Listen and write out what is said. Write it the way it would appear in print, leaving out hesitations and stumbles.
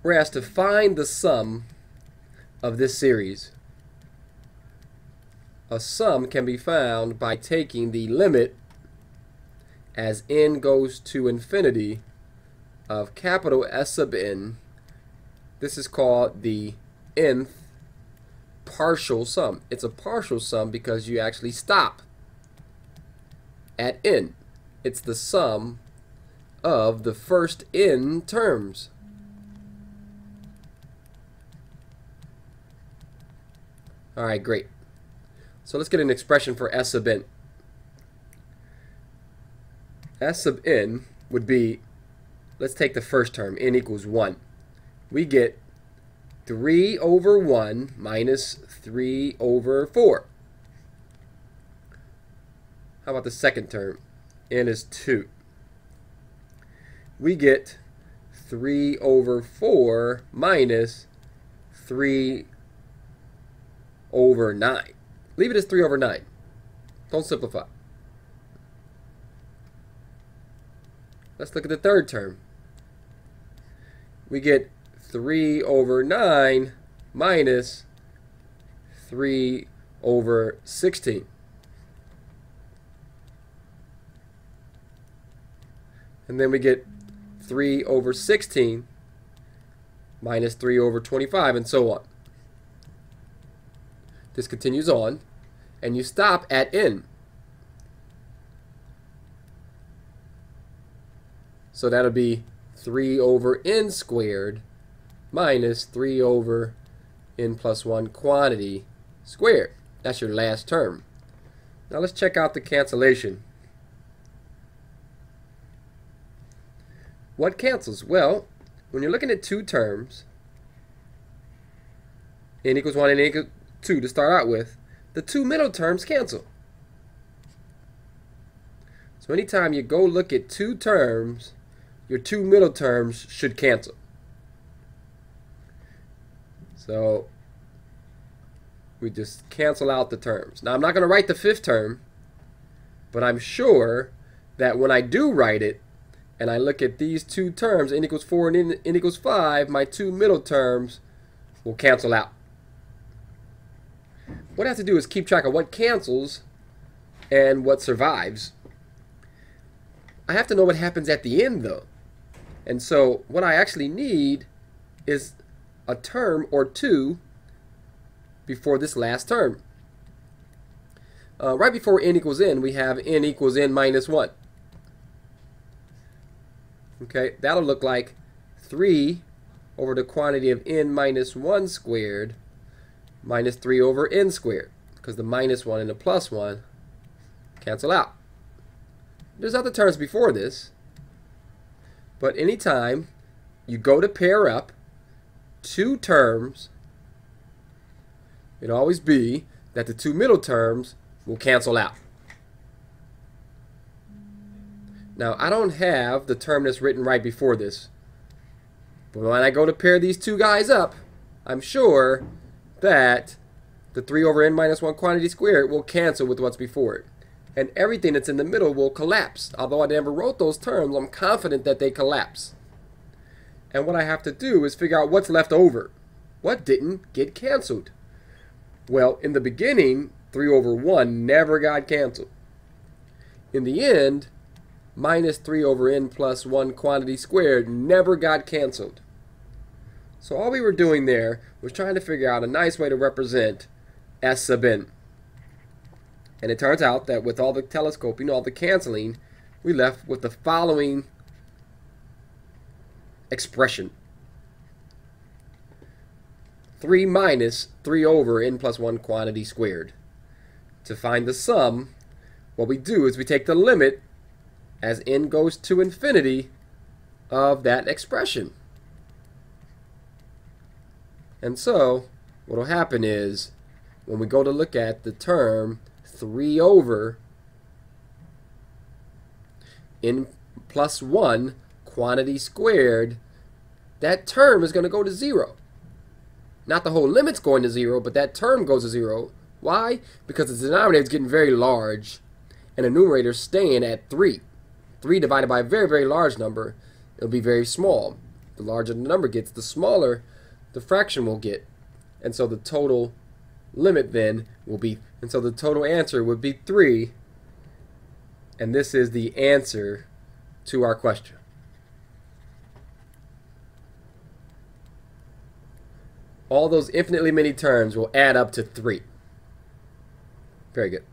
we're asked to find the sum of this series. A sum can be found by taking the limit as n goes to infinity of capital S sub n. This is called the nth partial sum. It's a partial sum because you actually stop at n. It's the sum of the first n terms. Alright, great. So let's get an expression for S sub n. S sub n would be, let's take the first term, n equals 1. We get 3 over 1 minus 3 over 4. How about the second term? N is 2. We get 3 over 4 minus 3 over 9. Leave it as 3 over 9. Don't simplify. Let's look at the third term. We get 3 over 9 minus 3 over 16. And then we get 3 over 16 minus 3 over 25, and so on. This continues on, and you stop at n. So that'll be 3 over n squared minus 3 over n plus 1 quantity squared. That's your last term. Now let's check out the cancellation. What cancels? Well, when you're looking at two terms, n equals 1 and n equals 2 to start out with, the two middle terms cancel. So anytime you go look at two terms, your two middle terms should cancel. So we just cancel out the terms. Now I'm not going to write the fifth term, but I'm sure that when I do write it, and I look at these two terms, n equals 4 and n equals 5, my two middle terms will cancel out. What I have to do is keep track of what cancels and what survives. I have to know what happens at the end, though. And so what I actually need is a term or two before this last term. Right before n equals n, we have n equals n minus 1. Okay, that'll look like 3 over the quantity of n minus 1 squared minus 3 over n squared, because the minus 1 and the plus 1 cancel out. There's other terms before this, but anytime you go to pair up two terms, it'll always be that the two middle terms will cancel out. Now, I don't have the term that's written right before this, but when I go to pair these two guys up, I'm sure that the 3 over n minus 1 quantity squared will cancel with what's before it. And everything that's in the middle will collapse. Although I never wrote those terms, I'm confident that they collapse. And what I have to do is figure out what's left over. What didn't get canceled? Well, in the beginning, 3 over 1 never got canceled. In the end, minus 3 over n plus 1 quantity squared never got canceled. So all we were doing there was trying to figure out a nice way to represent S sub n. And it turns out that with all the telescoping, all the canceling, we left with the following expression. 3 minus 3 over n plus 1 quantity squared. To find the sum, what we do is we take the limit as n goes to infinity of that expression. And so what will happen is when we go to look at the term 3 over n plus 1 quantity squared, that term is going to go to 0. Not the whole limit's going to 0, but that term goes to 0. Why? Because the denominator is getting very large and the numerator is staying at 3. 3 divided by a very, very large number, it'll be very small. the larger the number gets, the smaller the fraction will get. And so the total limit then will be, and so the total answer would be 3. And this is the answer to our question. All those infinitely many terms will add up to 3. Very good.